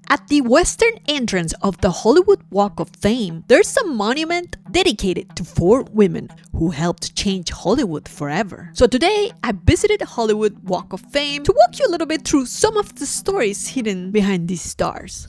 At the western entrance of the Hollywood Walk of Fame, there's a monument dedicated to 4 women who helped change Hollywood forever. So today, I visited Hollywood Walk of Fame to walk you a little bit through some of the stories hidden behind these stars.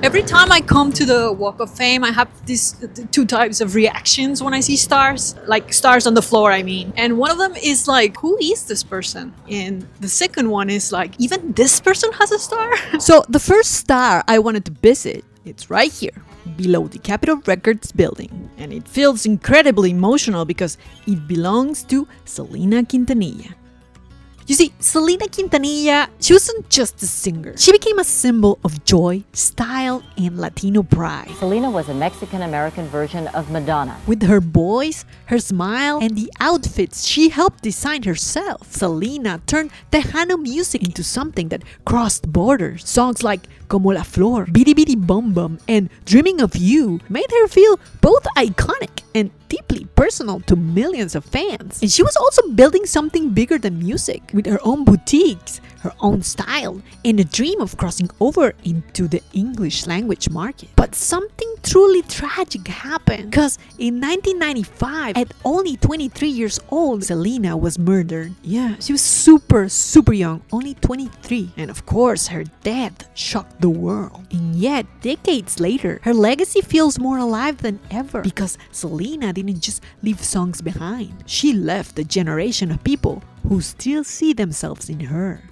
Every time I come to the Walk of Fame, I have these 2 types of reactions when I see stars. Like stars on the floor, I mean. And one of them is like, who is this person? And the second one is like, even this person has a star? So the first star I wanted to visit, it's right here, below the Capitol Records building. And it feels incredibly emotional because it belongs to Selena Quintanilla. You see, Selena Quintanilla, she wasn't just a singer. She became a symbol of joy, style, and Latino pride. Selena was a Mexican-American version of Madonna. With her voice, her smile, and the outfits she helped design herself, Selena turned Tejano music into something that crossed borders. Songs like Como la Flor, Bidi Bidi Bum Bum, and Dreaming of You made her feel both iconic and deeply personal to millions of fans. And she was also building something bigger than music, with her own boutiques, her own style, and a dream of crossing over into the English language market. But something truly tragic happened, because in 1995, at only 23 years old, Selena was murdered. Yeah, she was super young, only 23. And of course, her death shocked the world. And yet, decades later, her legacy feels more alive than ever, because Selena didn't just leave songs behind. She left a generation of people who still see themselves in her.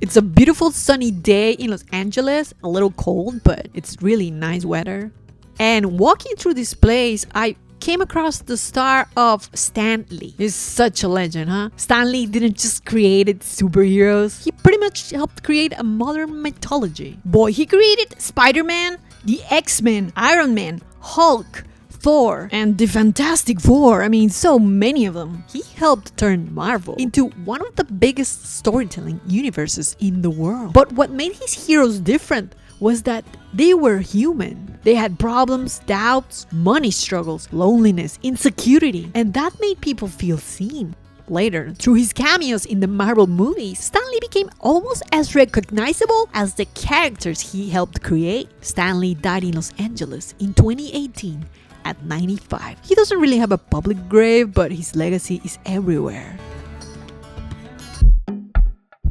It's a beautiful sunny day in Los Angeles, a little cold, but it's really nice weather. And walking through this place, I came across the star of Stan Lee. He's such a legend, huh? Stan Lee didn't just create superheroes, he pretty much helped create a modern mythology. Boy, he created Spider-Man, the X-Men, Iron Man, Hulk, Thor, and the Fantastic Four. I mean, so many of them. He helped turn Marvel into one of the biggest storytelling universes in the world. But what made his heroes different was that they were human. They had problems, doubts, money struggles, loneliness, insecurity, and that made people feel seen. Later, through his cameos in the Marvel movies, Stan Lee became almost as recognizable as the characters he helped create. Stan Lee died in Los Angeles in 2018 at 95. He doesn't really have a public grave, but his legacy is everywhere.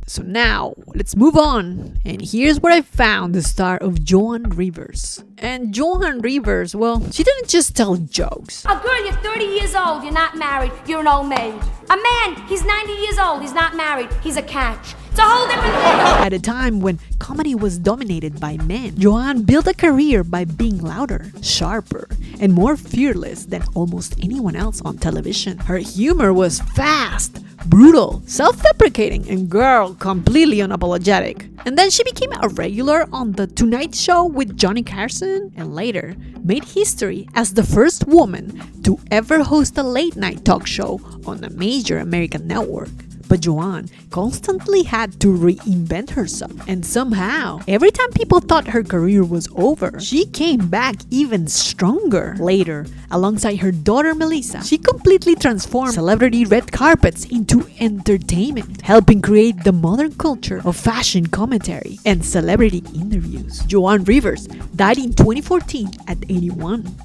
So now, let's move on. And here's where I found the star of Joan Rivers. And Joan Rivers, well, she didn't just tell jokes. A girl, you're 30 years old, you're not married, you're an old maid. A man, he's 90 years old, he's not married, he's a catch. It's a whole different thing. At a time when comedy was dominated by men, Joan built a career by being louder, sharper, and more fearless than almost anyone else on television. Her humor was fast, brutal, self-deprecating, and girl, completely unapologetic. And then she became a regular on The Tonight Show with Johnny Carson, and later made history as the first woman to ever host a late-night talk show on a major American network. But Joan constantly had to reinvent herself. And somehow, every time people thought her career was over, she came back even stronger. Later, alongside her daughter Melissa, she completely transformed celebrity red carpets into entertainment, helping create the modern culture of fashion commentary and celebrity interviews. Joan Rivers died in 2014 at 81.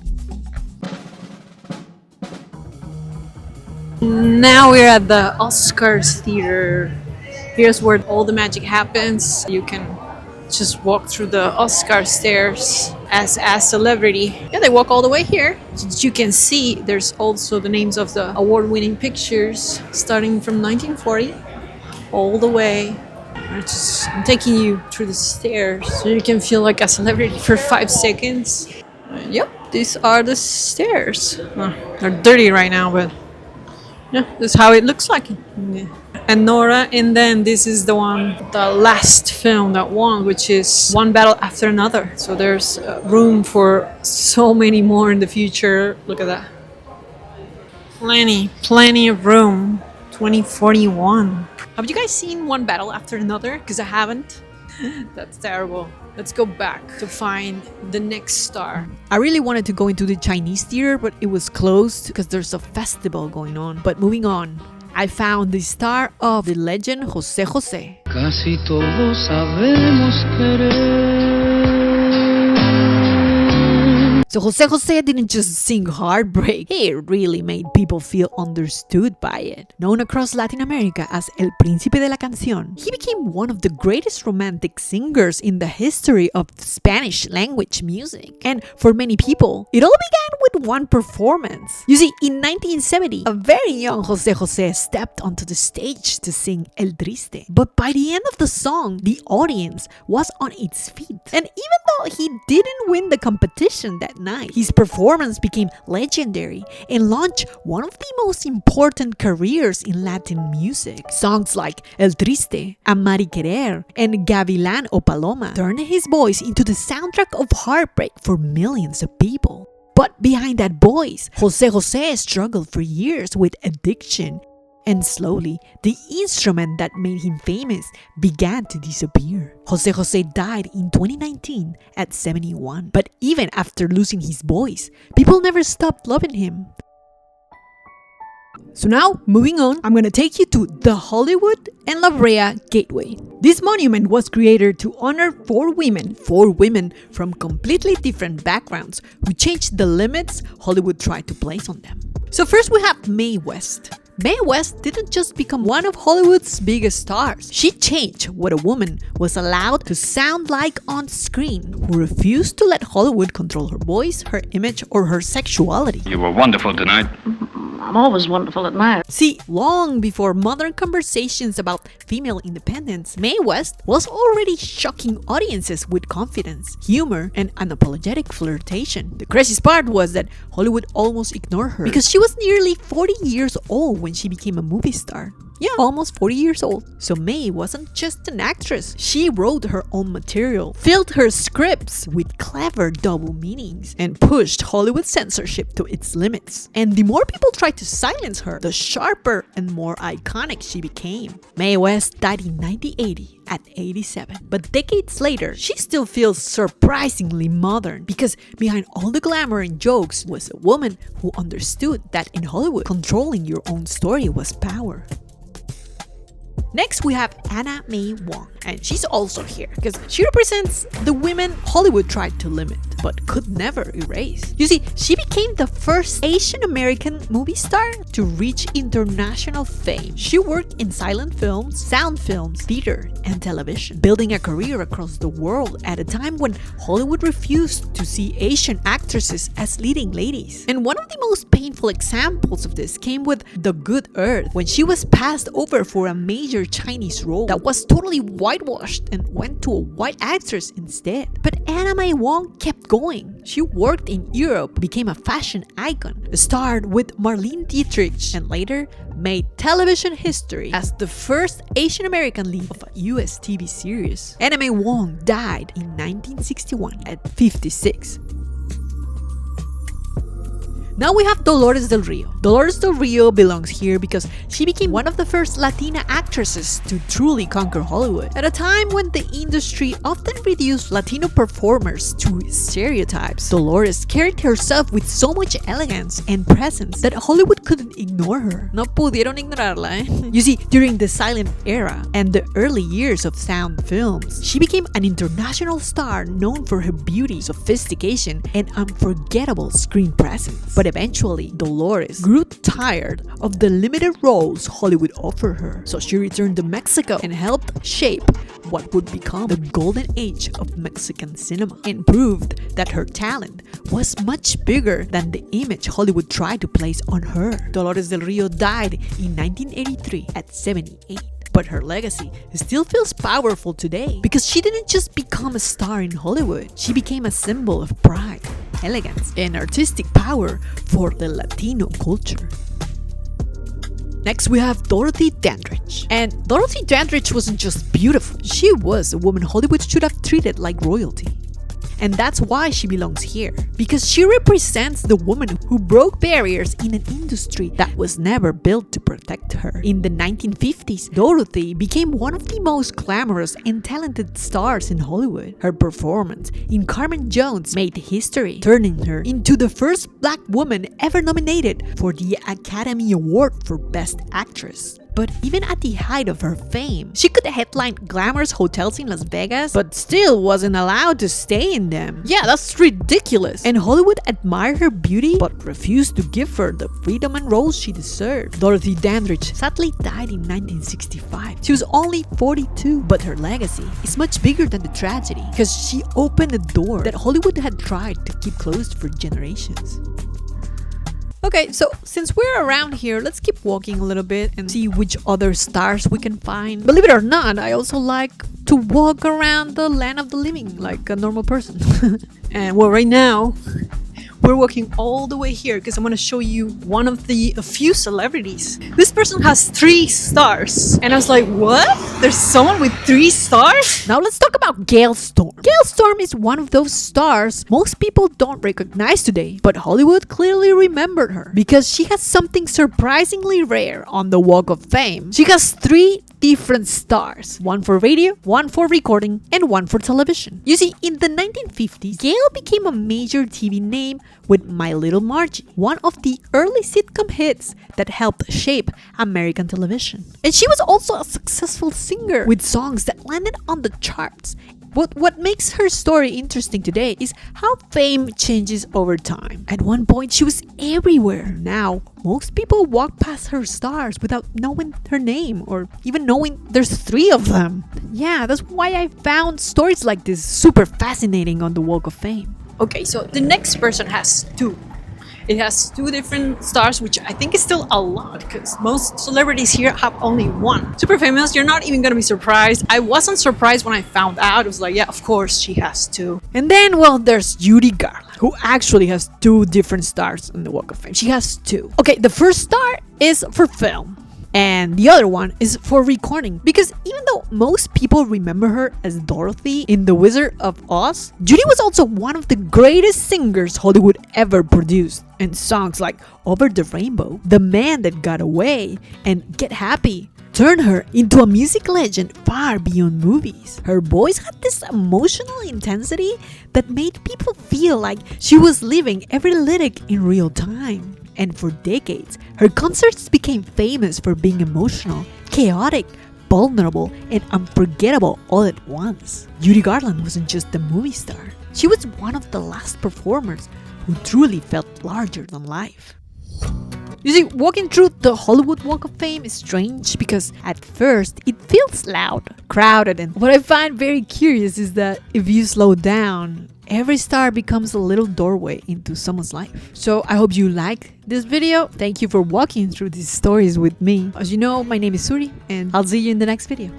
Now we're at the Oscars Theater. Here's where all the magic happens. You can just walk through the Oscar stairs as a celebrity. Yeah, they walk all the way here. As you can see, there's also the names of the award-winning pictures starting from 1940 all the way. I'm taking you through the stairs so you can feel like a celebrity for 5 seconds. Yep, these are the stairs. They're dirty right now, but yeah, this is how it looks like. Yeah. And Nora, and then this is the last film that won, which is One Battle After Another. So there's room for so many more in the future. Look at that. Plenty of room. 2041. Have you guys seen One Battle After Another? Because I haven't. That's terrible. Let's go back to find the next star. I really wanted to go into the Chinese theater, but it was closed because there's a festival going on. But moving on, I found the star of the legend José José. Casi todos sabemos querer. So José José didn't just sing heartbreak, he really made people feel understood by it. Known across Latin America as El Príncipe de la Canción, he became one of the greatest romantic singers in the history of Spanish language music. And for many people, it all began with one performance. You see, in 1970, a very young José José stepped onto the stage to sing El Triste. But by the end of the song, the audience was on its feet. And even though he didn't win the competition that night, his performance became legendary and launched one of the most important careers in Latin music. Songs like El Triste, Amar y Querer, and Gavilán o Paloma turned his voice into the soundtrack of heartbreak for millions of people. But behind that voice, José José struggled for years with addiction. And slowly, the instrument that made him famous began to disappear. José José died in 2019 at 71. But even after losing his voice, people never stopped loving him. So now, moving on, I'm gonna take you to the Hollywood La Brea Gateway. This monument was created to honor four women from completely different backgrounds who changed the limits Hollywood tried to place on them. So first we have Mae West. Mae West didn't just become one of Hollywood's biggest stars. She changed what a woman was allowed to sound like on screen, who refused to let Hollywood control her voice, her image, or her sexuality. You were wonderful tonight. I'm always wonderful at night. See, long before modern conversations about female independence, Mae West was already shocking audiences with confidence, humor, and unapologetic flirtation. The craziest part was that Hollywood almost ignored her because she was nearly 40 years old when she became a movie star. Yeah, almost 40 years old. So Mae wasn't just an actress. She wrote her own material, filled her scripts with clever double meanings, and pushed Hollywood censorship to its limits. And the more people tried to silence her, the sharper and more iconic she became. Mae West died in 1980 at 87. But decades later, she still feels surprisingly modern because behind all the glamour and jokes was a woman who understood that in Hollywood, controlling your own story was power. Next, we have Anna May Wong, and she's also here because she represents the women Hollywood tried to limit but could never erase. You see, she became the first Asian American movie star to reach international fame. She worked in silent films, sound films, theater, and television, building a career across the world at a time when Hollywood refused to see Asian actresses as leading ladies. And one of the most painful examples of this came with The Good Earth, when she was passed over for a major Chinese role that was totally whitewashed and went to a white actress instead. But Anna May Wong kept going. She worked in Europe, became a fashion icon, starred with Marlene Dietrich, and later made television history as the first Asian American lead of a US TV series. Anna May Wong died in 1961 at 56. Now we have Dolores del Rio. Dolores del Rio belongs here because she became one of the first Latina actresses to truly conquer Hollywood. At a time when the industry often reduced Latino performers to stereotypes, Dolores carried herself with so much elegance and presence that Hollywood couldn't ignore her. No pudieron ignorarla, eh? You see, during the silent era and the early years of sound films, she became an international star known for her beauty, sophistication, and unforgettable screen presence. But eventually, Dolores grew tired of the limited roles Hollywood offered her, so she returned to Mexico and helped shape what would become the golden age of Mexican cinema, and proved that her talent was much bigger than the image Hollywood tried to place on her. Dolores del Rio died in 1983 at 78. But her legacy still feels powerful today because she didn't just become a star in Hollywood, she became a symbol of pride, elegance, and artistic power for the Latino culture. Next, we have Dorothy Dandridge. And Dorothy Dandridge wasn't just beautiful, she was a woman Hollywood should have treated like royalty. And that's why she belongs here. Because she represents the woman who broke barriers in an industry that was never built to protect her. In the 1950s, Dorothy became one of the most glamorous and talented stars in Hollywood. Her performance in Carmen Jones made history, turning her into the first black woman ever nominated for the Academy Award for Best Actress. But even at the height of her fame, she could headline glamorous hotels in Las Vegas, but still wasn't allowed to stay in them. Yeah, that's ridiculous. And Hollywood admired her beauty, but refused to give her the freedom and roles she deserved. Dorothy Dandridge sadly died in 1965. She was only 42, but her legacy is much bigger than the tragedy, because she opened a door that Hollywood had tried to keep closed for generations. Okay, so since we're around here, let's keep walking a little bit and see which other stars we can find. Believe it or not, I also like to walk around the land of the living like a normal person. And well, right now, we're walking all the way here because I'm going to show you one of the few celebrities. This person has 3 stars. And I was like, what? There's someone with 3 stars? Now let's talk about Gail Storm. Gail Storm is one of those stars most people don't recognize today, but Hollywood clearly remembered her because she has something surprisingly rare on the Walk of Fame. She has 3 different stars, one for radio, one for recording, and one for television. You see, in the 1950s, Gail became a major TV name with My Little Margie, one of the early sitcom hits that helped shape American television. And she was also a successful singer with songs that landed on the charts. But what makes her story interesting today is how fame changes over time. At one point, she was everywhere. Now, most people walk past her stars without knowing her name or even knowing there's 3 of them. Yeah, that's why I found stories like this super fascinating on the Walk of Fame. Okay, so the next person has 2. It has 2 different stars, which I think is still a lot because most celebrities here have only 1. Super famous, you're not even gonna be surprised. I wasn't surprised when I found out. It was like, yeah, of course she has 2. And then, well, there's Judy Garland, who actually has 2 different stars on the Walk of Fame. She has 2. Okay, the first star is for film. And the other one is for recording, because even though most people remember her as Dorothy in The Wizard of Oz, Judy was also one of the greatest singers Hollywood ever produced. And songs like Over the Rainbow, The Man That Got Away, and Get Happy turned her into a music legend far beyond movies. Her voice had this emotional intensity that made people feel like she was living every lyric in real time. And for decades, her concerts became famous for being emotional, chaotic, vulnerable, and unforgettable all at once. Judy Garland wasn't just a movie star. She was one of the last performers who truly felt larger than life. You see, walking through the Hollywood Walk of Fame is strange because at first it feels loud, crowded, and what I find very curious is that if you slow down, every star becomes a little doorway into someone's life. So I hope you like this video. Thank you for walking through these stories with me. As you know, my name is Suri, and I'll see you in the next video.